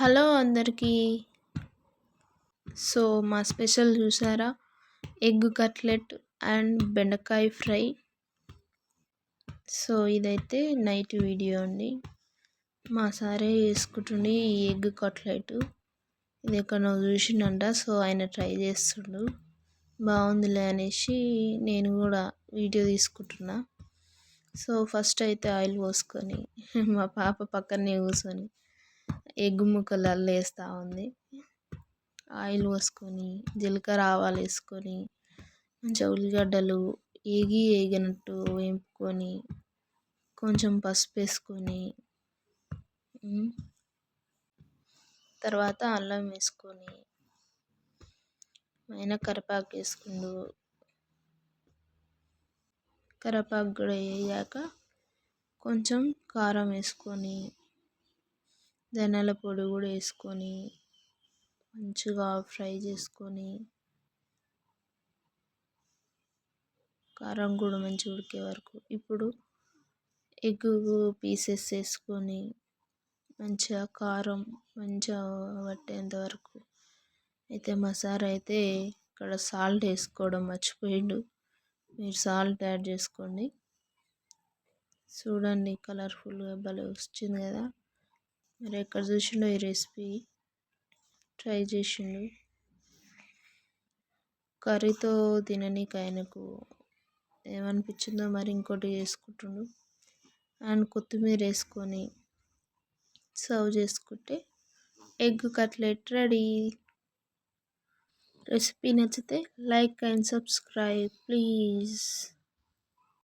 Hello అందరికీ. So, మా special చూసారా? ఎగ్ కట్లెట్ అండ్ బెండకాయ ఫ్రై. సో, ఇదైతే నైట్ వీడియో అండి. మా సారే చేసుకుంటుండి ఈ ఎగ్ కట్లెట్. ఇది ఎక్కడో చూసిండంట. సో, ఆయన ట్రై చేస్తుండు. బాగుందిలే అనేసి నేను కూడా వీడియో తీసుకుంటున్నా. సో, ఫస్ట్ అయితే ఆయిల్ పోసుకొని మా పాప పక్కనే కూర్చొని ఎగ్ ముక్కలు అల్లేస్తూ ఉంది. ఆయిల్ పోసుకొని జీలకర్ర ఆవాలు వేసుకొని మంచిగా ఉల్లిగడ్డలు ఏగినట్టు వేపుకొని కొంచెం పసుపు వేసుకొని తర్వాత అల్లం వేసుకొని ఆయన కరివేపాకు వేసుకుండు. కరివేపాకు కూడా వేయాక కొంచెం కారం వేసుకొని ధనియాల పొడి కూడా వేసుకొని మంచిగా ఫ్రై చేసుకొని కారం కూడా మంచిగా ఉడికే వరకు ఇప్పుడు ఎగ్ పీసెస్ వేసుకొని మంచిగా కారం మంచిగా పట్టేంత వరకు అయితే మా సార్ అయితే ఇక్కడ సాల్ట్ వేసుకోవడం మర్చిపోయిండు. మీరు సాల్ట్ యాడ్ చేసుకోండి. చూడండి కలర్ఫుల్గా భలే వచ్చింది కదా. మరి ఎక్కడ చూసిండో ఈ రెసిపీ ట్రై చేసిండు. కర్రీతో తిననీకి ఆయనకు ఏమనిపించిందో మరి ఇంకోటి చేసుకుంటుండు. అండ్ కొత్తిమీర వేసుకొని సర్వ్ చేసుకుంటే ఎగ్ కట్లెట్ రెడీ. రెసిపీ నచ్చితే లైక్ అండ్ సబ్స్క్రైబ్ ప్లీజ్.